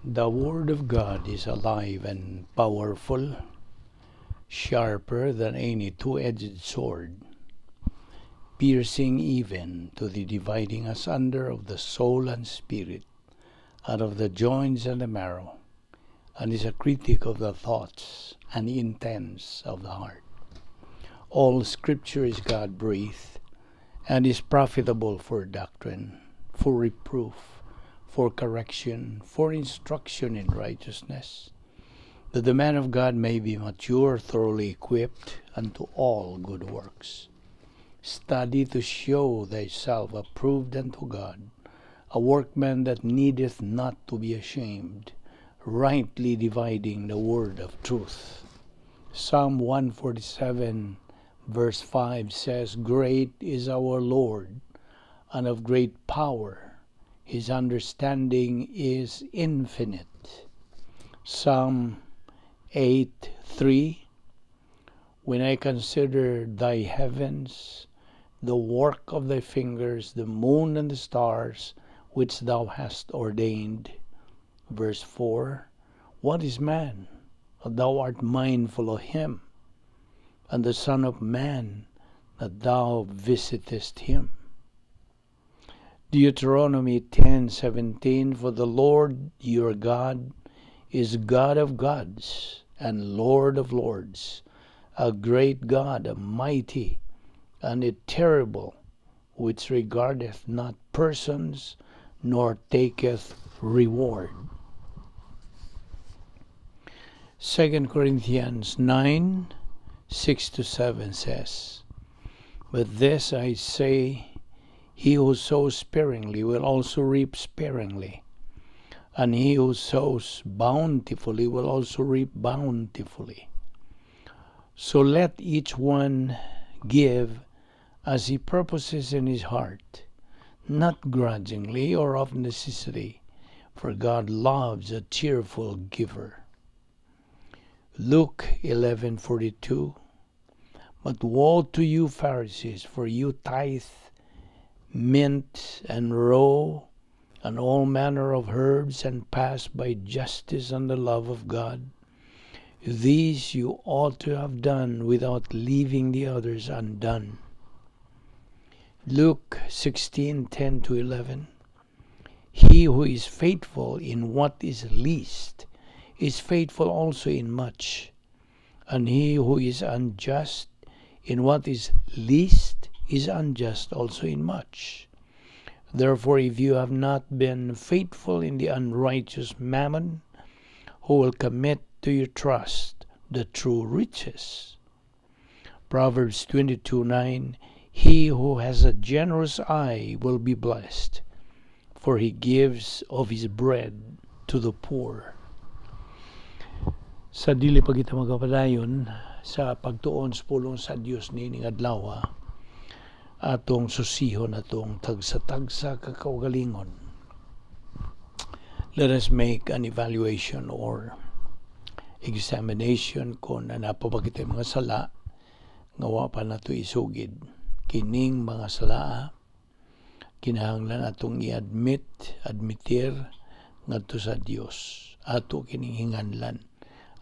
The Word of God is alive and powerful, sharper than any two-edged sword, piercing even to the dividing asunder of the soul and spirit, out of the joints and the marrow, and is a critic of the thoughts and intents of the heart. All Scripture is God-breathed, and is profitable for doctrine, for reproof, for correction, for instruction in righteousness, that the man of God may be mature, thoroughly equipped unto all good works. Study to show thyself approved unto God, a workman that needeth not to be ashamed, rightly dividing the word of truth. Psalm 147 verse 5 says, Great is our Lord, and of great power. His understanding is infinite. Psalm 8:3, When I consider thy heavens, the work of thy fingers, the moon and the stars, which thou hast ordained. Verse 4, What is man, that thou art mindful of him, and the Son of Man, that thou visitest him? Deuteronomy 10:17, For the Lord your God is God of gods and Lord of lords, a great God, a mighty and a terrible, which regardeth not persons, nor taketh reward. 2 Corinthians 9:6-7 says, But this I say, he who sows sparingly will also reap sparingly, and he who sows bountifully will also reap bountifully. So let each one give as he purposes in his heart, not grudgingly or of necessity, for God loves a cheerful giver. Luke 11:42, But woe to you Pharisees, for you tithe mint and rue and all manner of herbs, and pass by justice and the love of God. These you ought to have done without leaving the others undone. Luke 16:10-11, He who is faithful in what is least is faithful also in much, and he who is unjust in what is least is unjust also in much. Therefore, if you have not been faithful in the unrighteous mammon, who will commit to your trust the true riches? Proverbs 22:9, He who has a generous eye will be blessed, for he gives of his bread to the poor. Sa dili pa kita magapadayon sa pagtuon sa pulong sa Dios nining adlaw, atong susihon atong tagsa-tagsa kakaugalingon. Let us make an evaluation or examination kung anapa ba kita mga sala nga wa pa nato isugid. Kining mga sala kinahanglan atong admitir ngadto sa Dios. Ato kining hinganlan,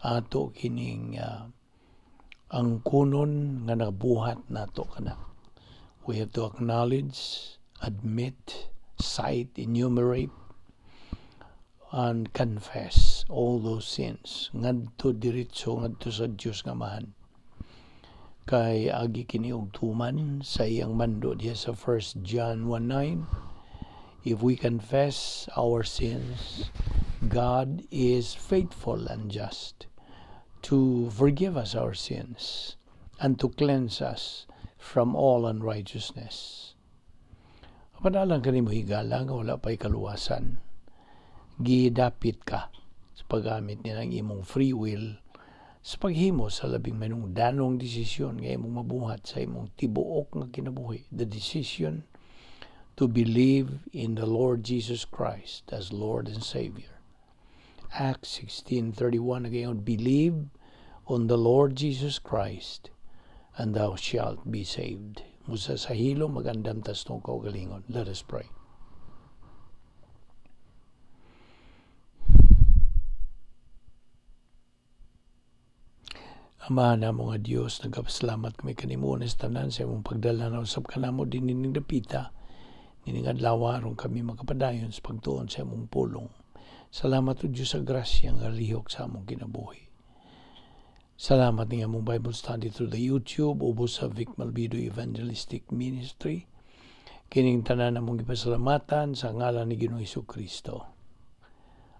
ato kining ang kunon nga nabuhat nato kana. We have to acknowledge, admit, cite, enumerate, and confess all those sins. Ngadto diretso ngadto sa Dios nga Amahan. Kay agi kini og tuman sa iyang mando diha sa 1 John 1:9. If we confess our sins, God is faithful and just to forgive us our sins and to cleanse us from all unrighteousness. Padalang kanimo higala nga wala pa'y kaluwasan. Gidapit ka sa paggamit niya ng imong free will sa paghimo sa labing manungdanong desisyon nga imong mabuhat sa imong tibuok nga kinabuhi. The decision to believe in the Lord Jesus Christ as Lord and Savior. Acts 16:31 again, Believe on the Lord Jesus Christ, and thou shalt be saved. Musa sa hilo, magandam tas tong kaugalingon. Let us pray. Amahan na mga Diyos, nagpasalamat kami kanimo na tanan sa imong pagdala na usab kanamo din ning dapita. Nining adlaw aron kami makapadayon sa pagtuon sa imong pulong. Salamat o Diyos sa grasya nga lihok sa among kinabuhi. Salamat ng among Bible study through the YouTube, ubos sa Vic Balbido Evangelistic Ministry. Kining tanan among gipasalamatan sa ngalan ni Ginoong Hesukristo.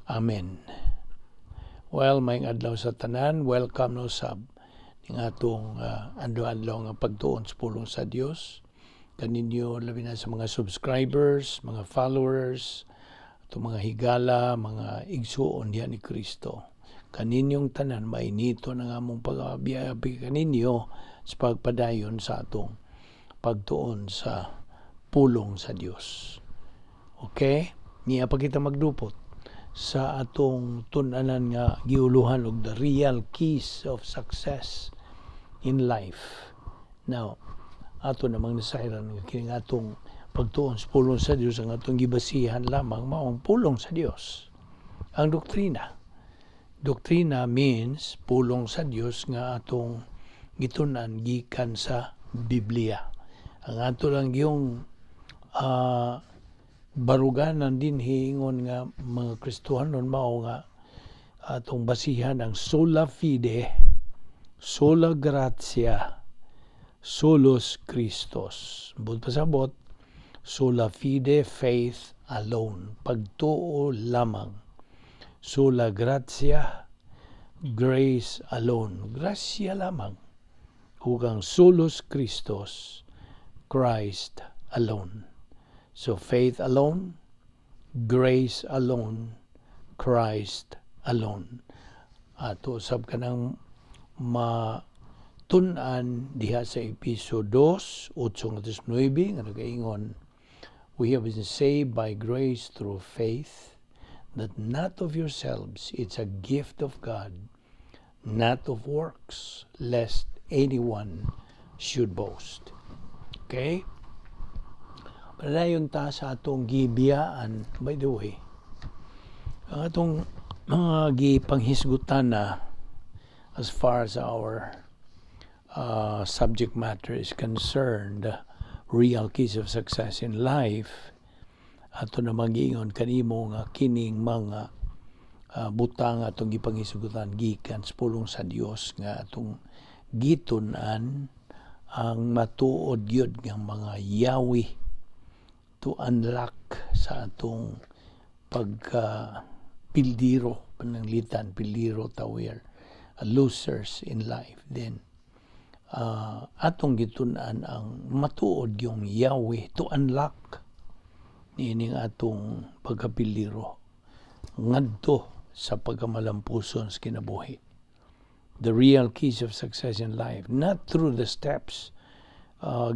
Amen. Well, may adlaw sa tanan, welcome no sab ning atong adlaw nga pagtuon sa pulong sa Dios. Kaninyo labi na sa mga subscribers, mga followers, atong mga higala, mga igsuon diha ni Kristo. Kaninyong tanan mainito na nga among pag-abiyabi kaninyo sa pagpadayon sa atong pagtuon sa pulong sa Dios. Okay? Niya pa kita magdupot sa atong tun-anan nga giuluhan og the real keys of success in life. Now, ato namang nasayran nga kining atong pagtuon sa pulong sa Dios ang atong gibasihan lamang maong pulong sa Dios. Ang doktrina. Doktrina means pulong sa Dios nga atong gitun-an gikan sa Biblia. Ang ato lang yung baruganan din hiingon nga mga Kristohanon mao nga atong basihan ang sola fide, sola gratia, solus Christus. Bud pasabot, sola fide, faith alone, pagtuo lamang. Sola gratia, grace alone, grasya lamang. Ug solus Christus, Christ alone. So faith alone, grace alone, Christ alone. Ato sab kanang matun-an diha sa Episo 2:8-9 nga nagaingon, we have been saved by grace through faith, that not of yourselves, it's a gift of God, not of works, lest anyone should boast. Okay? Padayon ta sa atong gibiyaan. By the way, ang atong mga gipanghisgutan na as far as our subject matter is concerned, real keys of success in life, ato na mag-ingon kanimo nga kining mga butang atong gipanghisgutan gikan sa pulong sa Dios nga atong gitun-an ang matuod gyud nga mga yawi to unlock sa atong pildiro, pananglitan, pildiro tawir, losers in life. Then, atong gitunan ang matuod yung Yahweh to unlock nining atong pagkapildiro ngadto sa pagkamalampuson sa kinabuhi. The real keys of success in life, not through the steps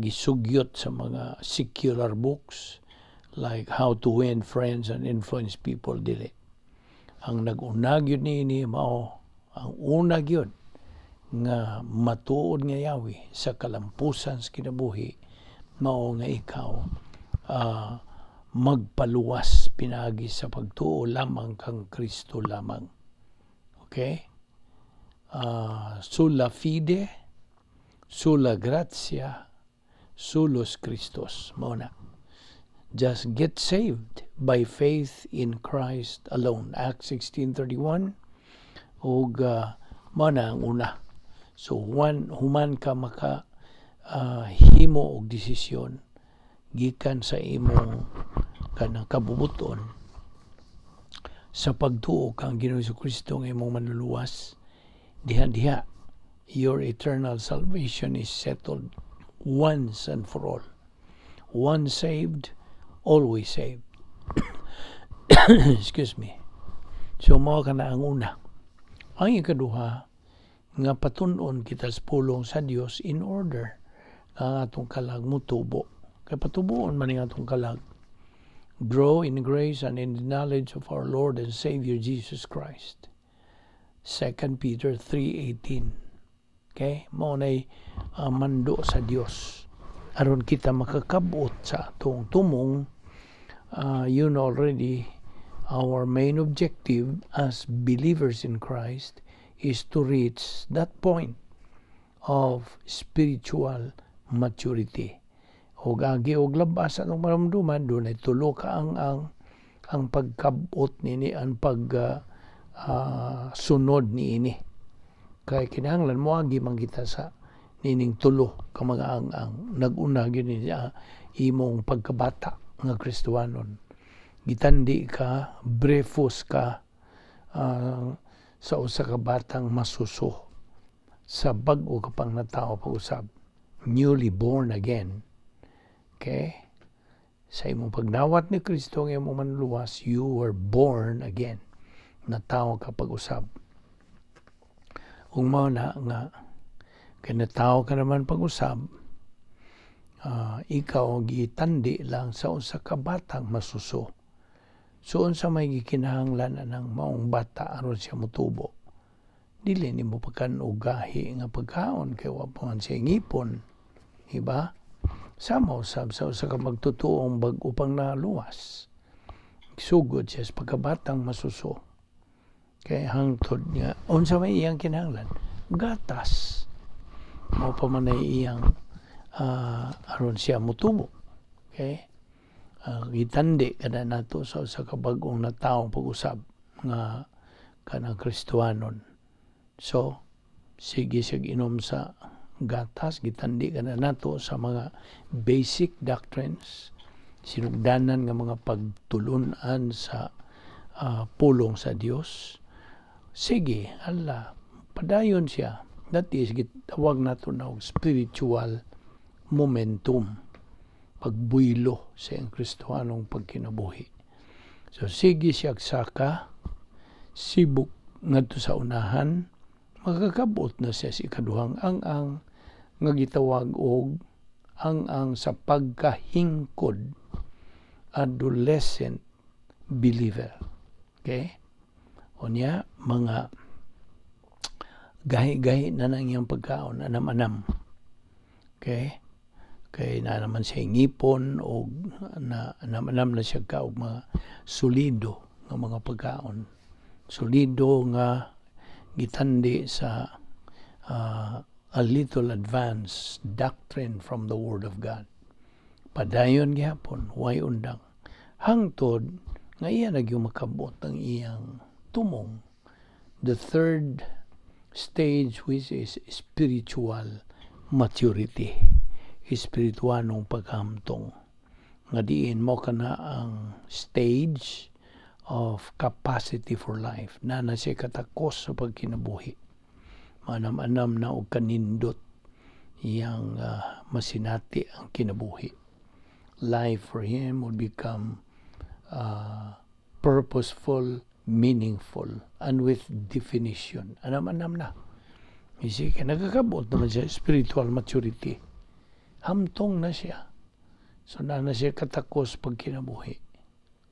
gisugyot sa mga secular books like How to Win Friends and Influence People, dili. Ang nag-unag yun ni mao, ang unag yun nga matuod nga Yahweh sa kalampusan sa kinabuhi, mao nga ikaw magpaluwas pinagi sa pagtuo lamang kang Kristo lamang. Okay? Sola fide, sola gratia, solus Christus. Muna. Just get saved by faith in Christ alone. Acts 16:31. Og muna ang una. So human ka maka himo og desisyon gikan sa imong kanang kabubuton sa pagtuo kang Ginoong Hesukristo nga imong manluluwas, diha your eternal salvation is settled once and for all. Once saved, always saved. Excuse me. So mao kana ang una. Ang ikaduha, nga patun-on kita sa pulong sa Dios in order ang atong kalag mutubo. Kay patubuon man ang atong kalag. Grow in grace and in the knowledge of our Lord and Savior Jesus Christ. 2 Peter 3:18. Okay? Mao nay mando sa Dios aron kita makakabot sa atong tumong. You know already, our main objective as believers in Christ is to reach that point of spiritual maturity. O agi og labas atong maramduman doon ay tulo ka ang pagkabot nini, ang sunod niini. Kay kinahanglan mo agi man kita sa nining tulo ka mga ang nag-una gyud ni imong pagkabata nga Kristiyanon. Gitandi ka, brefos ka sa usa ka batang masuso, sa bag-o ka pang natao pag-usab, newly born again. Okay? Sa imong pagnawat ni Kristo nga imong manluwas, you were born again. Natao ka pag-usab. Kung mao na nga kay natao ka naman pag-usab, ikaw gitandi lang sa usa ka batang masuso. So unsa may gikinahanglan ng maong bata aron siya motubo? Dili nimo pagkan-og gahi nga pagkaon kay wa pa man siya ngipon. Diba? Sama usab sa usa ka magtutuong bag-o pang naluwas. Sugod siya sa pagkabatang masuso. Kay hangtod nga unsa may iyang kinahanglan? Gatas. Mao pa man iyang aron siya motubo. Okay? Gitandi kada nato sa usa ka bag-ong na tawo pag-usab nga kanang Kristiyanon. So sige siya inom sa gatas, gitandi kada nato sa mga basic doctrines, sinugdanan nga mga pagtulunan sa pulong sa Dios. Sige, padayon siya. That is, gitawag nato na spiritual momentum, pagbuylo sa iyang Kristiyanong pagkinabuhi. So sige siya saka, sibuk ngadto sa unahan, magkakabot na siya sa ikaduhang ang nga gitawag og ang sa pagkahingkod, adolescent believer. Okay? Unya, mga gahi-gahi na nang iyang pagkaon, anam-anam. Okay? Kay na naman siya ngipon o na anam-anam na siya ka og mga solido nga mga pagkaon. Solido nga gitandi sa a little advanced doctrine from the Word of God. Padayon gyapon, way undang. Hangtod nga iya nagyo makabot ang iyang tumong. The third stage, which is spiritual maturity. Espirituanong paghamtong. Nga diin mo kana ang stage of capacity for life. Na siya katakos sa pagkinabuhi. Manam-anam na og kanindot iyang masinati ang kinabuhi. Life for him would become purposeful, meaningful, and with definition. Anam-anam na. Isip ka, nagkakabot naman siya spiritual maturity. Hamtong na siya. So na siya katakos pag kinabuhi.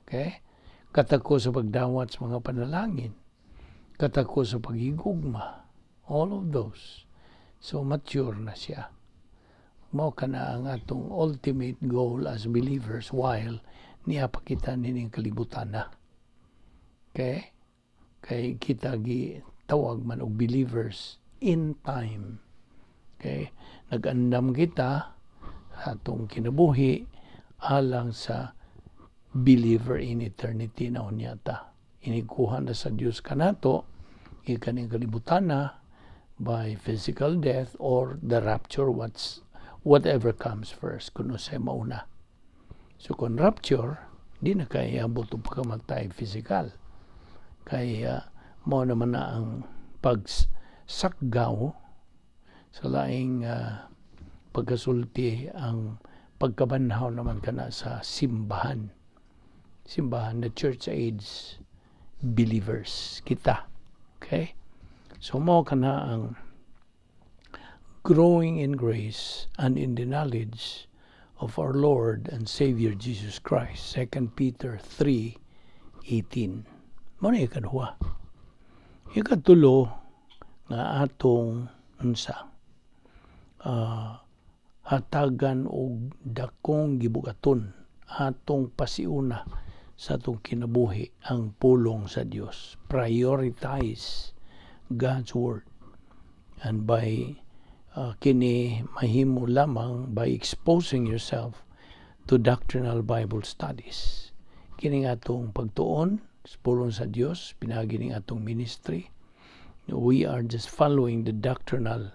Okay? Katakos sa pagdawat sa mga panalangin. Katakos sa paghigugma. All of those. So mature na siya. Mao kana ang atong ultimate goal as believers while niya pakita nining kalibutan na. Okay? Kay kita tawag man og believers in time. Okay? Nag-andam kita atong kinabuhi alang sa believer in eternity na unyata. Inikuha na sa Dios kanato ikaning kalibutan na by physical death or the rapture, whatever comes first kuno sa mauna. So kung rapture, di na kaya abot o pagkamatay physical. Kaya mo naman na ang pagsakgaw sa laing pagkasulti ang pagkabanhaw naman kana sa simbahan. Simbahan, the church age believers, kita. Okay? So mo kana ang growing in grace and in the knowledge of our Lord and Savior Jesus Christ. 2 Peter 3:18. Mao na ikaduha. Ikatulo nga atong unsa hatagan og dakong gibugaton atong pasiuna sa atong kinabuhi ang pulong sa Dios. Prioritize God's Word. And by kini mahimo lamang by exposing yourself to doctrinal Bible studies. Kini nga atong pagtuon, pulong sa Dios, pinagi ning atong ministry. We are just following the doctrinal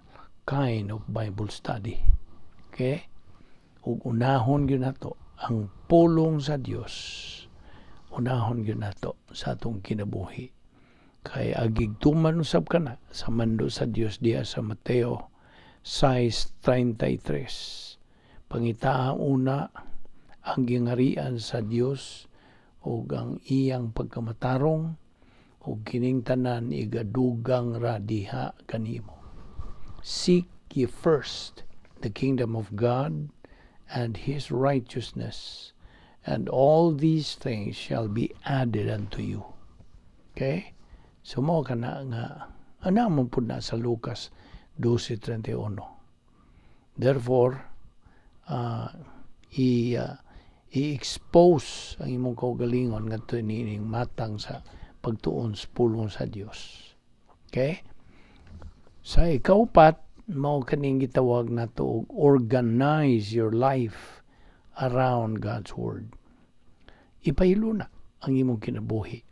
kind of Bible study. Okay? Ug unahon gyud nato ang pulong sa Dios. Unahon gyud nato sa atong kinabuhi. Kay agigtuman usab kana sa mando sa Dios diha sa Mateo 6:33. Pangitaa una ang gingarian sa Dios ug ang iyang pagkamatarong ug kining tanan igadugang ra diha kanimo. Seek ye first the kingdom of God and his righteousness, and all these things shall be added unto you. Okay? So mo kana nga man pud na sa Lucas 12:31. Therefore, i-expose ang imong kaugalingon ngadto nining matang sa pagtuon sa pulong sa Dios. Okay? Sa ikaupat, mao kaning gitawag nato og organize your life around God's Word. Ipahilo na ang imong kinabuhi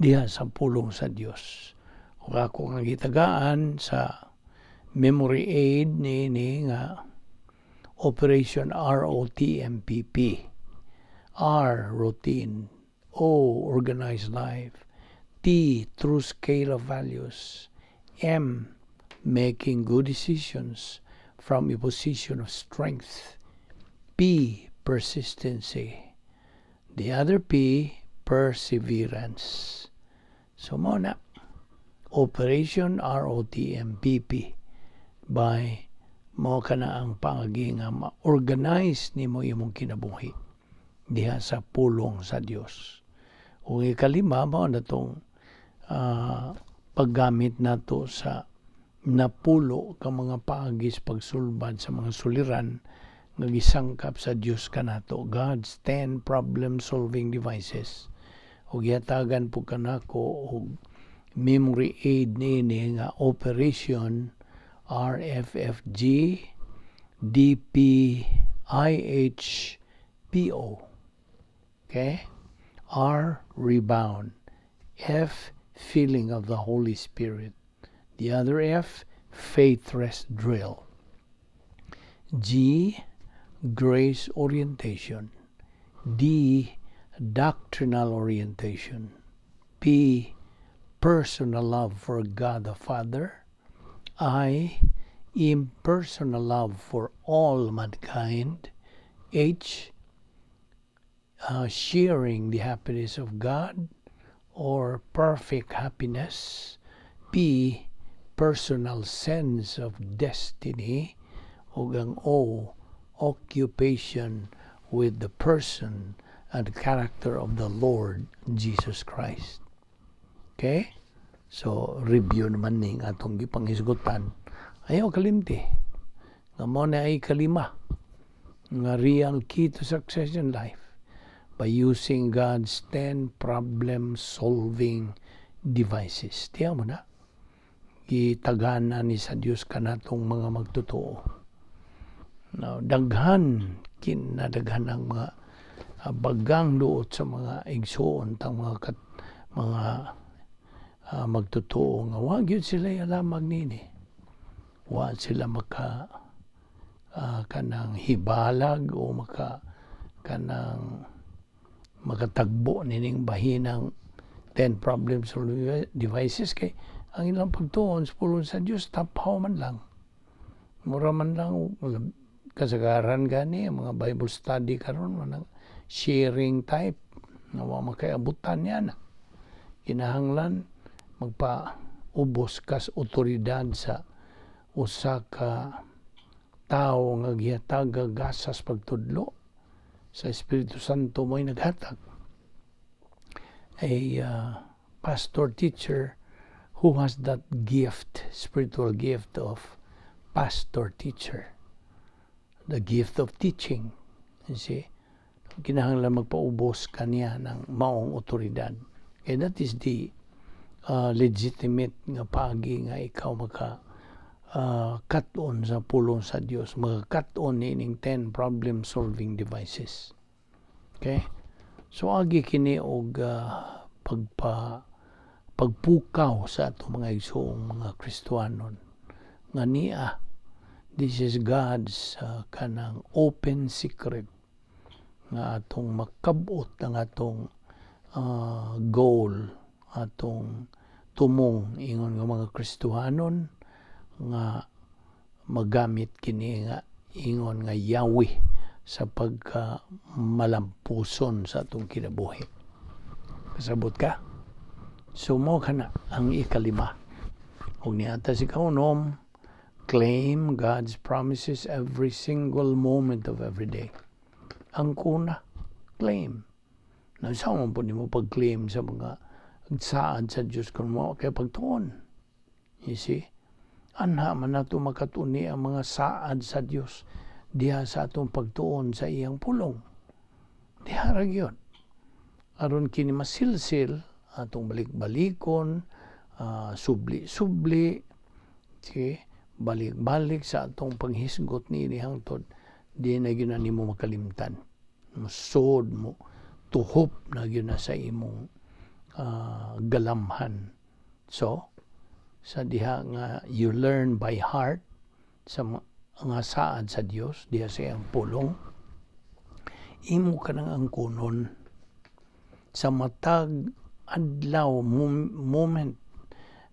diha sa pulong sa Dios. Ug ako nga gitagaan sa memory aid ni nga Operation ROTMPP. R, routine. O, organized life. T, true scale of values. M, making good decisions from a position of strength. P, persistency. The other P, perseverance. So muna, Operation ROTMPP by mo kana ang pangagi nga ma-organize nimo imong kinabuhi diha sa pulong sa Dios. Ug ikalima mao na tong paggamit nato sa napulo ka mga paagis pagsulbad sa mga suliran nga gisangkap sa Dios kanato, God's 10 problem solving devices. Ug yatagan po kanako og memory aid niini nga Operation RFFG DPIHPO. Okay? R, rebound. F, filling of the Holy Spirit. The other F, faith rest drill. G, grace orientation. D, doctrinal orientation. P, personal love for God the Father. I, impersonal love for all mankind. H, sharing the happiness of God or perfect happiness. P, personal sense of destiny. Ug ang O, occupation with the person and character of the Lord Jesus Christ. Okay? So, review naman ning atong gipanghisgutan. Ayaw kalimti. Nga mo na ay kalima. Nga real key to success in life by using God's 10 problem-solving devices. Tiyan mo na. Gitagana ni sa Diyos ka na itong mga magtotoo. Now, daghan ang mga bagang luot sa mga igsoon tang mga magtotoo nga wag yun sila alamag nini. Wag sila kanang hibalag o makatagbo nining bahinang 10 problem solving devices kay ang ilang pagtuon sa pulong sa Dios tapaw man lang. Mura man lang kasagaran gani ang mga Bible study karon man sharing type nga wa makaabutan niya na. Kinahanglan magpaubos kas otoridad sa usa ka tao nga gihatag gasas pagtudlo sa Espiritu Santo mo'y naghatag. A pastor teacher who has that gift, spiritual gift of pastor teacher, the gift of teaching. You see, kinahanglan magpaubos kaniya ng maong otoridad. And that is the legitimate nga pagi nga ikaw cut-on sa pulong sa Dios, mga-cut-on ining 10 problem-solving devices. Okay? So agi kini og pagpukaw sa ato mga igsoong mga Kristiyanon nga niya, this is God's kanang open secret nga atong makabot ang atong goal, atong tumong ingon nga mga Kristiyanon nga magamit kini nga ingon nga Yahweh sa malampuson sa atong kinabuhi. Kasabot ka? So mo kana ang ikalima. Ug niata si kaunom, claim God's promises every single moment of every day. Ang kuna, claim. Sa mo po nimo pag-claim sa mga saad sa Dios kung mo kay pagtuon. You see? Anha man nato makatuni ang mga saad sa Dios diha sa atong pagtuon sa iyang pulong. Diha ra gyud. Aron kini masilsil atong balik-balikon, subli-subli, okay? Balik-balik sa atong panghisgot ni hangtod di na gyud nimo makalimtan. Musod mo tuhop na gyud na sa imong galamhan. So sa diha nga you learn by heart sa nga saad sa Dios diha sa iyang pulong, imo ka nang angkunon sa matag adlaw moment,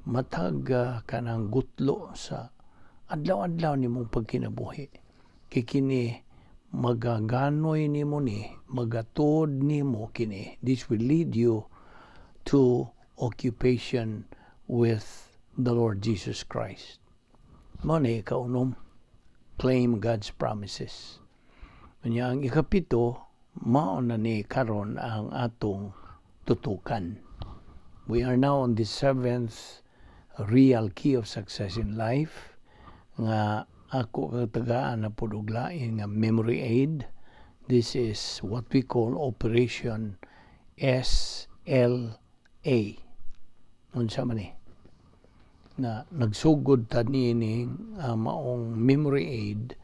matag kanang gutlo sa adlaw-adlaw nimong pagkinabuhi. Kay kini magaganoy nimo ni, magatod nimo kini. This will lead you to occupation with the Lord Jesus Christ. Mo ni kaunom, claim God's promises. Kanya ang ikapito, mao na ni karon ang atong tutukan. We are now on the 7th real key of success in life nga ako katagaan na pud og lain nga memory aid. This is what we call Operation SLA. Unsa man ni? Na nagsugod ta nining maong memory aid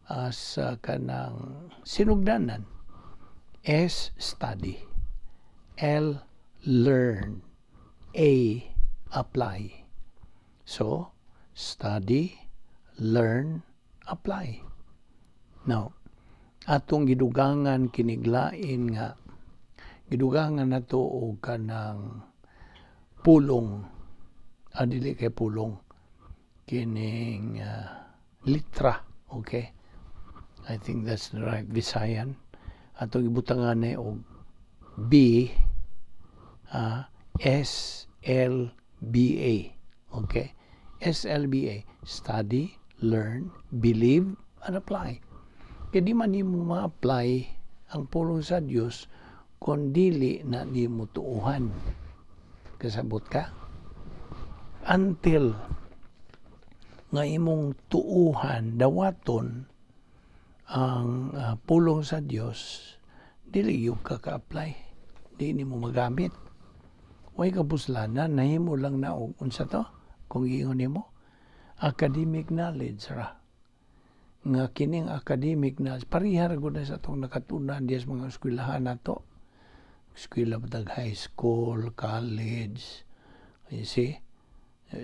as kanang sinugdanan. S, study. L, learn. A, apply. So, study, learn, apply. Now, atong gidugangan kiniglain nga gidugangan nato og kanang pulong, dili kay pulong, kining litra, okay? I think that's the right Visayan. Atong ibutangan ni og B, SLBA, okay? SLBA, study, learn, believe, and apply. Kaya di man nimo ma-apply ang pulong sa Dios kung dili na nimo tuuhan. Kasabot ka? Until nga imong tuuhan, dawaton ang pulong sa Dios, dili yung kaka-apply. Di nimo magamit. Way kapuslanan, nahimo lang na og unsa to? Kung iingon nimo, academic knowledge ra. Nga kining academic knowledge, parihar gud sa atong nakatunan diya sa mga eskwelahan nato. Eskwela patag high school, college, you see,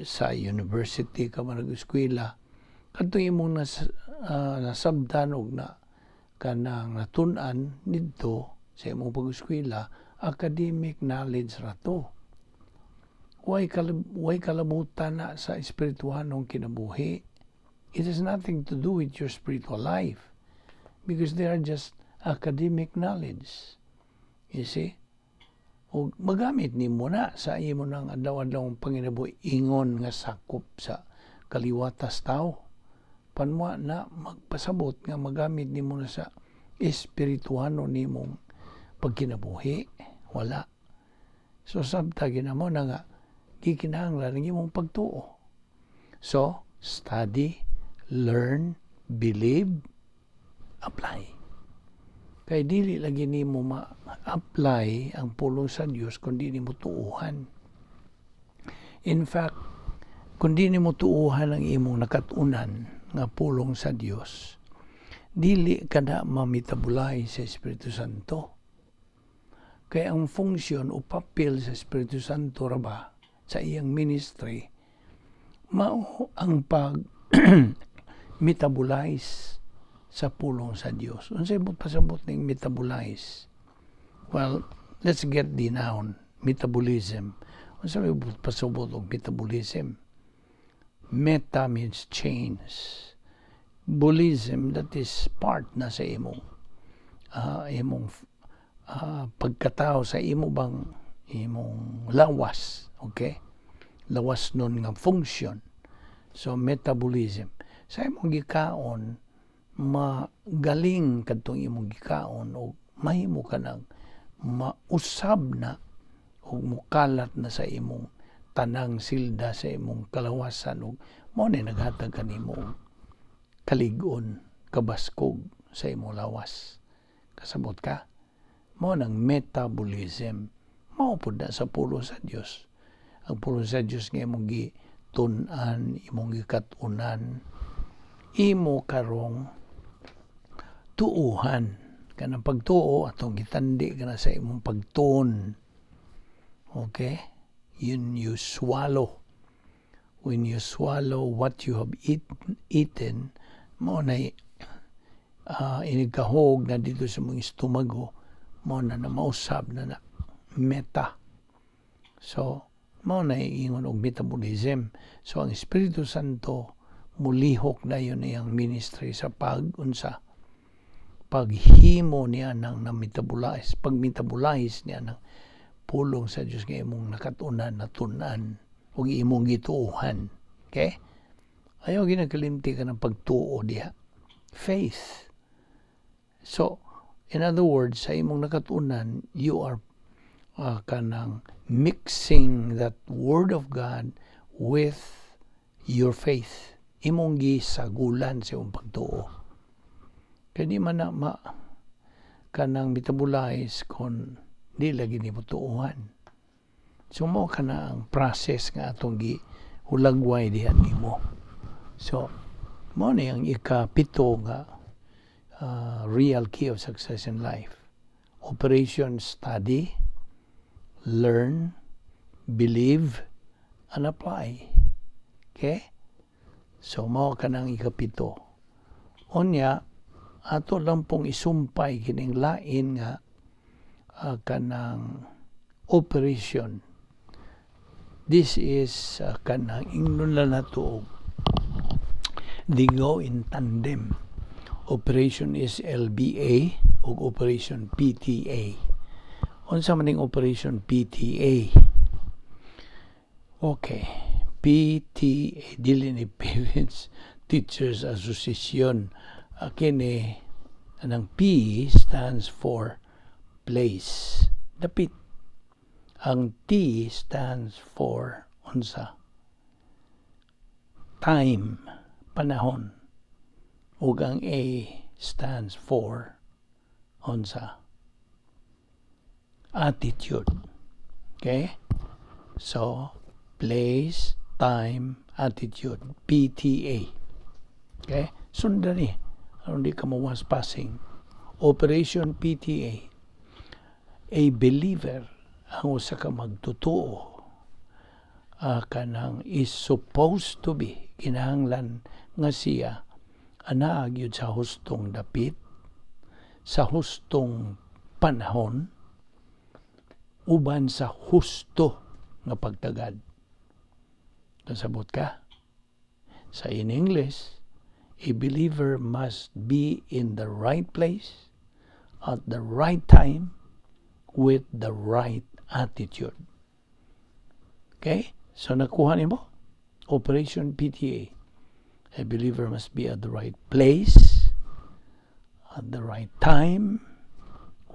sa university ka man nag-eskwela. Kadto imong nasabdan og na kanang natun-an didto sa imong pag-eskwela, academic knowledge ra to. Way kalabutan na sa espirituhanong kinabuhi. It has nothing to do with your spiritual life because they are just academic knowledge. You see? O magamit nimo na sa imo nang adlaw-adlaw panginabuhi ingon nga sakop sa kaliwatas tao. Panwa na magpasabot nga magamit nimo na sa espirituhano nimong pagkinabuhi. Wala. So sabtagin na mo na nga gikinahanglan ng imong pagtuo. So, study, learn, believe, apply. Kay dili lagi nimo ma-apply ang pulong sa Dios kundi nimo tuuhan. In fact, kundi nimo tuuhan ang imong nakatunan nga pulong sa Dios, dili ka na mamitabulay sa Espiritu Santo. Kaya ang function o papel sa Espiritu Santo raba sa iyang ministry, mao ang pag metabolize sa pulong sa Dios. Unsay mo pasabot ning metabolize? Well, let's get the noun, metabolism. Unsay mo pasabot og metabolism? Meta means change. Bolism, that is part na sa imong pagkatao sa imong lawas, okay? Lawas nun nga function. So metabolism. Sa imong gikaon, magaling kadtong imong gikaon o mahimo ka nang mausab na o mukalat na sa imong tanang silda sa imong kalawasan o mo na naghatag kanimo kalig-on, kabaskog sa imong lawas. Kasabot ka? Mo nang metabolism. Mao pud na sa pulong sa Dios. Ang pulong sa Dios nga imong gitun-an, imong gikatunan, imo karong tuuhan. Kanang pagtuo atong gitandi kana sa imong pagtuon. Okay? Yun you swallow. When you swallow what you have eaten, mo na inigkahog na dito sa mong istomago, mo na mausab na meta. So, mo na ingon og metabolism. So, ang Espiritu Santo mulihok na yun iyang ministry sa paghimo niya ng na-metabolize, pag-metabolize niya ng pulong sa Diyos nga imong nakatunan, natunan, o imong gituuhan. Okay? Ayaw ginagalimti ka ng pagtuo diha. Faith. So, in other words, sa imong nakatunan, you are kanang mixing that Word of God with your faith. Imong gisagulan sa imong pagtuo. Kaya di man na kanang metabolize kung di lagi ni mo tuuhan. So, mo ka na ang process nga atong hulagway dihan nimo. So, mo na yung ikapito nga real key of success in life. Operation study, learn, believe, and apply. Okay? So, mo ka na ang ikapito. Onya, ato lang pong isumpay kining lain nga kanang operation. This is kanang ingnon lang nato they go in tandem. Operation is LBA o Operation PTA. Unsa man ning Operation PTA? Okay. PTA dili ni Parents Teachers Association. Kini anang P stands for place. Dapit. Ang T stands for unsa? Time, panahon. Ug ang A stands for unsa? Attitude. Okay? So, place, time, attitude. PTA. Okay? Sundan ni. Aron di ka mawas passing. Operation PTA. A believer ang usa ka magtutuo kanang is supposed to be kinahanglan nga siya anaag yun sa hustong dapit, sa hustong panahon, uban sa husto nga pagtagad. Nasabot ka? Sa in English, a believer must be in the right place at the right time with the right attitude. Okay? So, nakuha niyo? Operation PTA. A believer must be at the right place, at the right time,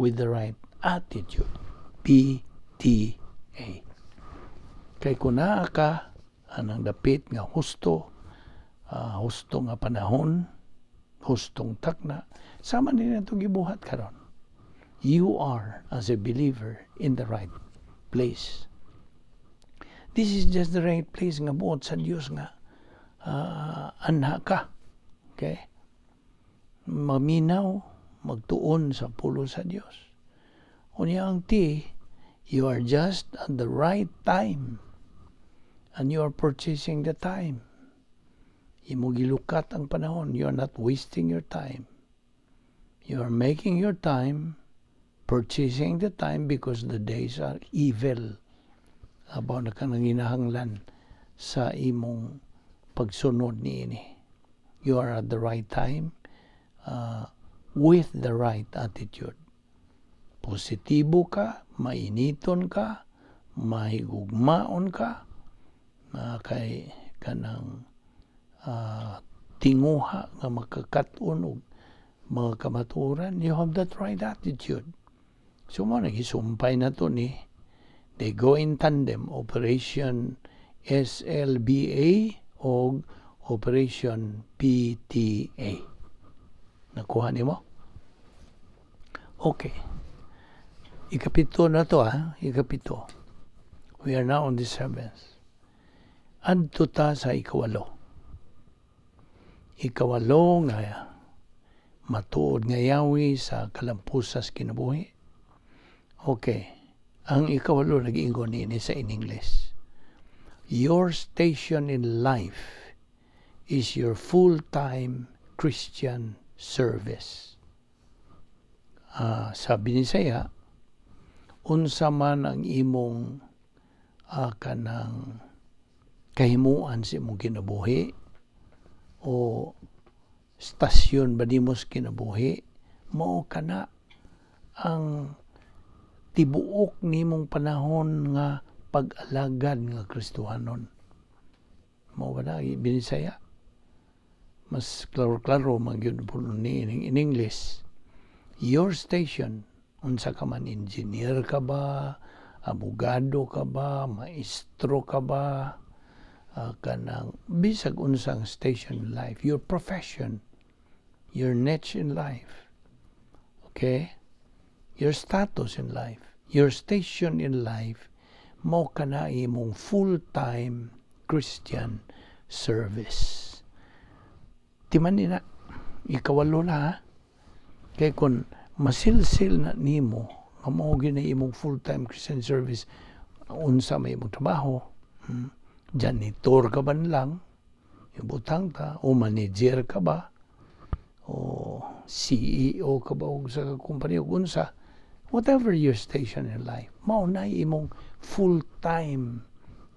with the right attitude. PTA. Kay kung naa ka, anang dapit nga husto nga panahon, hustong takna, sama nila itong gibuhat karon. You are, as a believer, in the right place. this is just the right place nga buot sa Dios nga anha ka. Okay? Maminaw, magtuon sa pulo sa Dios. Unya ang you are just at the right time and you are purchasing the time. Imo gilukat ang panahon. You are not wasting your time. You are making your time, purchasing the time because the days are evil. Abaw na ka nanginahanglan sa imong pagsunod niini. You are at the right time with the right attitude. Positibo ka, mainiton ka, mahigugmaon ka, kay kanang tinguha nga makakaton og mga kamaturan. You have that right attitude. So mo nagisumpay na to ni they go in tandem, Operation SLBA o Operation PTA. Nakuha ni mo? Okay. Ikapito na to ikapito. We are now on the 7th. Adto ta sa ikawalo. Ikawalo nga matuod nga yawi sa kalampusas kinabuhi. Okay. Ang ikawalo nag-iingon ni sa in English. Your station in life is your full-time Christian service. Sabi ni Saya, unsa man ang imong kanang kahimuan sa imong kinabuhi o stasyon ba nimos kinabuhi, mao kana ang tibuok nimong panahon nga pag-alagad nga Kristohanon. Mao ba na binisaya? Mas klaro-klaro magyud po ni in English. Your station, unsa ka man, engineer ka ba, abogado ka ba, maestro ka ba, kanang bisag unsang station in life, your profession, your niche in life, okay, your status in life, your station in life, mo kana imong full-time Christian service. Timan na, ikawalo na kay kung masilsil na nimo nga mao gyud imong full-time Christian service, unsa may imong trabaho, janitor ka ba lang, ibutang ta, o manager ka ba, o CEO ka ba o sa kumpanya o unsa, whatever your station in life, mao na imong full-time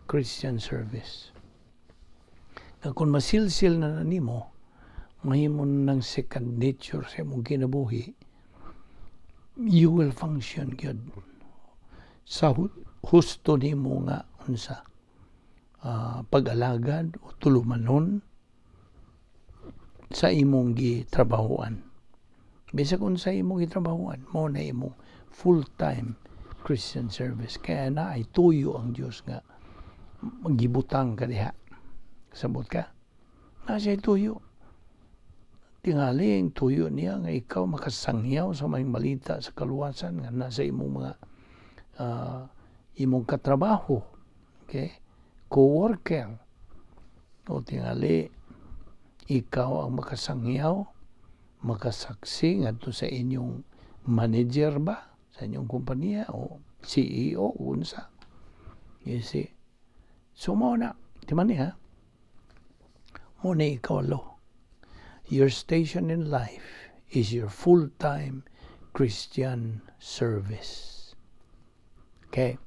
Christian service. Na kung masilsil na nimo, mahimon ng second nature sa imong kinabuhi, you will function good sa husto nimo nga unsa pag-alagad o tulumanon sa imong gitrabahuan. Bisag unsa imong gitrabahuan, mao na imong full-time Christian service. Kaya na ay tuyo ang Dios nga magibutang ka diha. Sabot ka? Nasa tuyo. Tingali ang tuyo niya nga ikaw makasangyaw sa may malita sa kaluwasan nga nasa imong mga imong katrabaho, okay, co-worker, o tingali ikaw ang makasangyaw, makasaksi ngadto sa inyong manager ba sa inyong kompanya o CEO o unsa. You see, so mo na timan niya mo na ikaw lo. Your station in life is your full-time Christian service. Okay?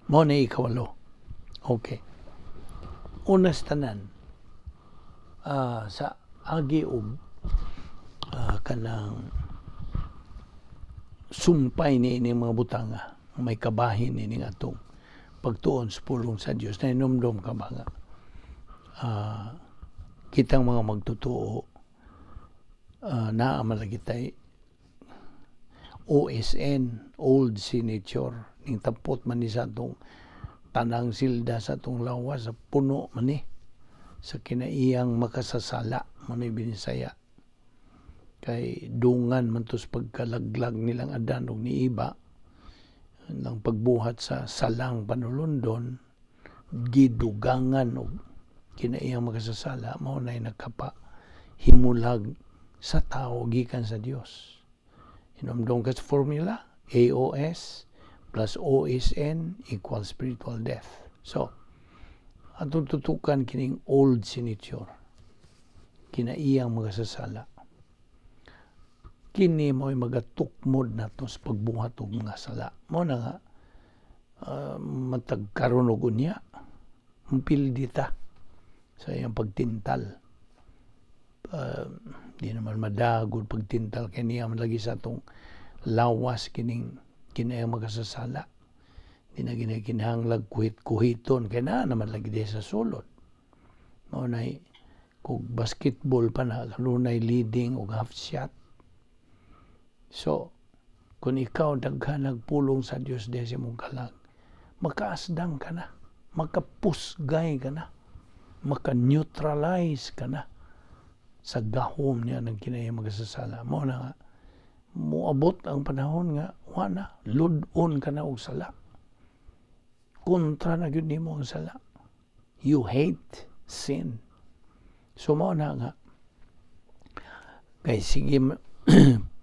Mo na ikawalo. Okay. Unas tanan, sa agi og kanang sumpay ni ining mga butanga, may kabahin ni atong pagtuon sa pulong sa Dios, na inomdom ka ba nga kitang mga magtutuo naaman lagi tay OSN, old signature, ning tapot man ni sa atong tanang silda sa atong lawas sa puno man ni sa kinaiyang makasasala man ni binisaya kay dungan man tos pagkalaglag nilang adan og niiba ng pagbuhat sa salang panulundon, gidugangan og kinaiyang makasasala, mao nay nakapa himulag sa tao gikan sa Dios. Hinumdum ka sa formula, AOS plus OSN equals spiritual death. So, atong tutukan kining old signature, kinaiyang makasasala. Kini mo'y magatukmod nato sa pagbuhat og mga sala. Mo na nga, matag karon og unya, mumpildi ta sa iyang pagtintal. Di naman madagod pagtintal kay niya man lagi sa atong lawas kining kinayang makasasala. Di na ginakinahanglag kuhit-kuhiton kay na naman lagi di sa sulod. Mao nay kung basketball pa na kanunay leading og half shot. So, kung ikaw daghan nagpulong sa Dios di sa imong kalag, makaasdang ka na, makapusgay ka na, maka-neutralize ka na sa gahom niya ng kinayang magasasala. Mo na nga, muabot ang panahon nga, wala, ludon ka na og sala. Kontra na yun nimo ang sala. You hate sin. So mo na nga, kay sige,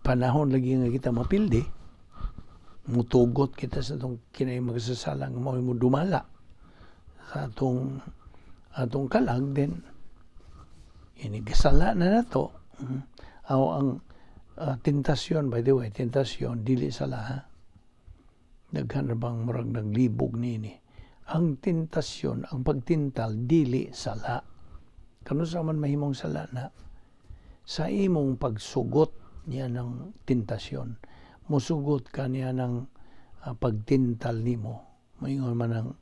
panahon lagi nga kita mapildi, mutugot kita sa itong kinayang magasasala nga mo dumala sa atong kalag, din inigasala na nato. Ang tentasyon, by the way, tentasyon dili sala, ha? Daghan bang murag naglibog nini. Ang tentasyon, ang pagtintal dili sala. Kano sa man mahimong sala na sa imong pagsugot niya ng tentasyon, musugot ka niya ng pagtintal nimo, maingon man ang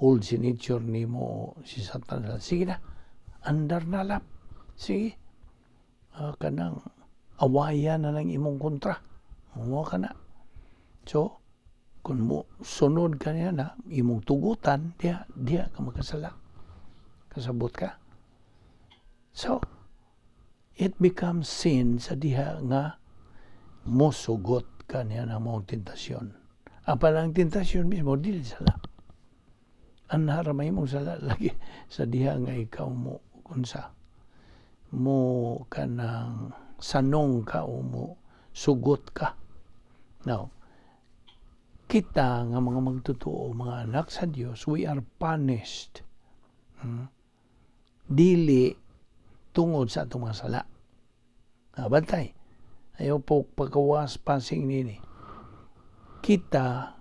old signature nimo si Satan. Sige na, andar na lap, sige, kanang awayan na lang imong kontra, mo ka na. So kung mo sunod ka niya na imong tugutan, diya ka makasala, kasabot ka. So it becomes sin sa diha nga mosugot ka niya ng mga tentasyon. Apa lang tentasyon mismo, dili sala. Ang haramay mong sala lagi sa diha nga ikaw mo kunsa. Mo ka ng sanong ka o mo sugot ka. Now, kita nga mga magtotoo, mga anak sa Dios, we are punished. Dili tungod sa atong mga sala. Bantay. Ayaw po pagkawas passing nini. Kita,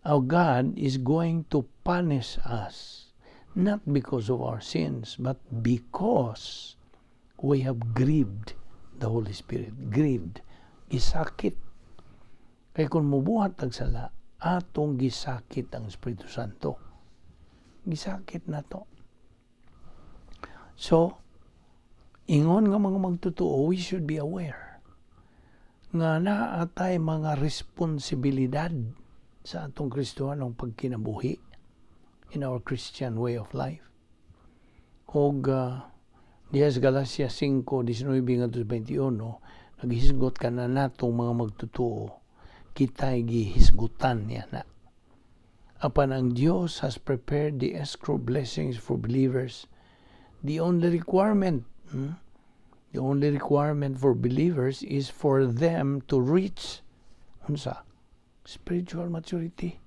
our God is going to punish us not because of our sins, but because we have grieved the Holy Spirit. Grieved. Gisakit. Kaya kung mubuhat ang sala, atong gisakit ang Espiritu Santo. Gisakit na to. So, ingon nga mga magtotoo, we should be aware nga naatay mga responsibilidad sa atong Kristohanong pagkinabuhi in our Christian way of life. Og diya sa Galacia 5:19-21, naghisgot ka na natong mga magtotoo, kita'y gihisgutan niya na. Apan ang Diyos has prepared the escrow blessings for believers. The only requirement for believers is for them to reach spiritual maturity.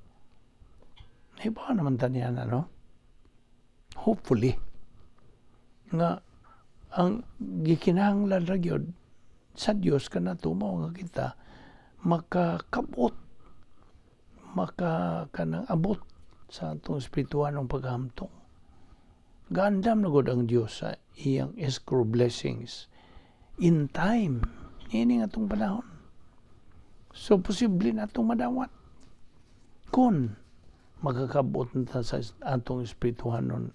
Iba naman taniya na, no? Hopefully. Nga, ang gikinahanglan ra gyud sa Dios kanato mao nga kita makakabot, kanang abot sa atong espirituhanong paghamtong. Gandam na gud ang Dios sa iyang escrow blessings in time. Ini nga itong panahon. So, posible na itong madawat. Kung magkakabot na sa atong espirituhanon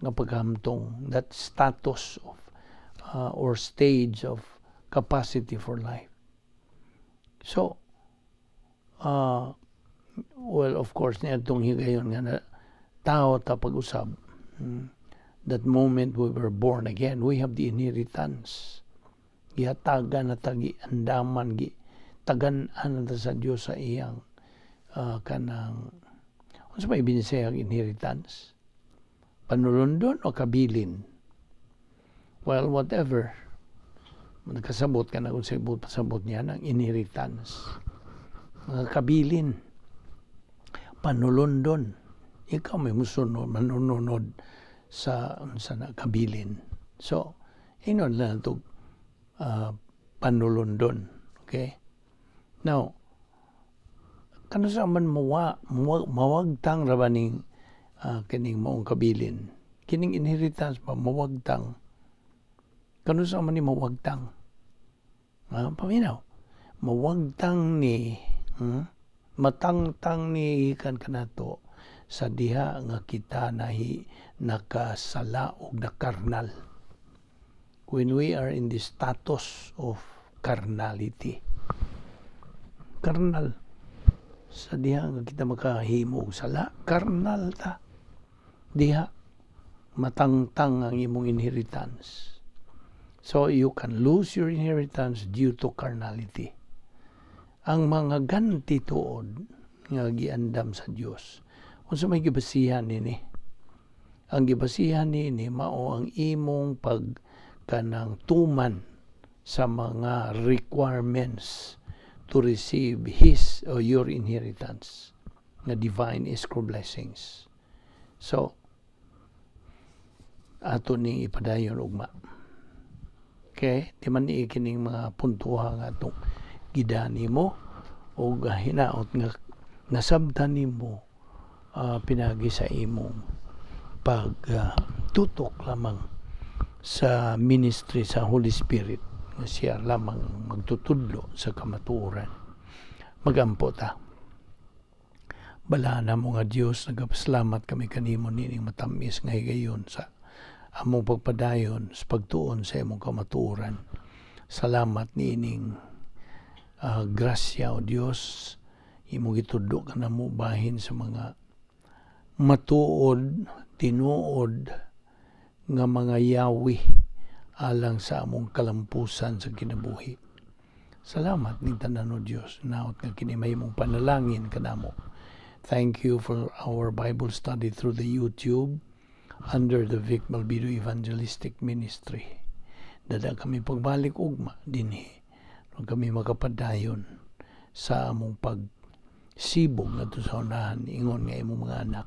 nga paghamtong, that status of or stage of capacity for life. So, well, of course, niya itong higayon nga na tao ta pag-usab. That moment we were born again, we have the inheritance. Gihatagan na tagi andaman, tagan-an na sa Diyos sa iyang kanang unsa may binisayang inheritance? Panulundon o kabilin? Well, whatever. Nagkasabot ka na kung pasabot niya ng inheritance. Mga kabilin. Panulundon. Ikaw may musunod, manununod sa kabilin. So, inon lang ito panulundon. Okay? Now, kano sa man mawagtang rabaning kining maong kabilin. Kining inheritance pa mawagtang. Kano sa man ni mawagtang? Paminaw. Mawagtang ni matangtang ni ikan kanato sa diha nga kita nakasala og nakarnal. When we are in the status of carnality. Karnal. Sa diha nga kita makahimo og sala, karnal ta. Diha matangtang ang imong inheritance. So you can lose your inheritance due to carnality. Ang mga ganti tuod nga giandam sa Dios. Unsa may gibasihan nini? Ang gibasihan nini mao ang imong kanang tuman sa mga requirements to receive his or your inheritance nga divine escrow blessings. So ato ning ipadayon ugma. Okay, di man ikining mga puntuha nga itong gidani mo o hinaot nga nasabtan nimo pinagi sa imong pagtutok lamang sa ministry sa Holy Spirit nga siya lamang magtutudlo sa kamatuoran. Magampo ta. Bala na mo nga Dios, nagapasalamat kami kanimo nining matamis nga higayon sa among pagpadayon sa pagtuon sa imong kamatuoran. Salamat niining grasya o Dios, imong gitudlo ka namo bahin sa mga matuod, tinuod nga mga yawi alang sa among kalampusan sa kinabuhi. Salamat ning tanan o Dios, naot nga kini mahimong panalangin kanamo. Thank you for our Bible study through the YouTube under the Vic Balbido Evangelistic Ministry. Dada kami pagbalik ugma dinhi. Kami makapadayon sa among pagsibog ngadto sa unahan ingon nga imong mga anak.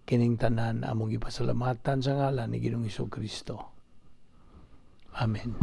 Kining tanan among ipasalamatan sa ngalan ni Ginoong Hesukristo. Amen.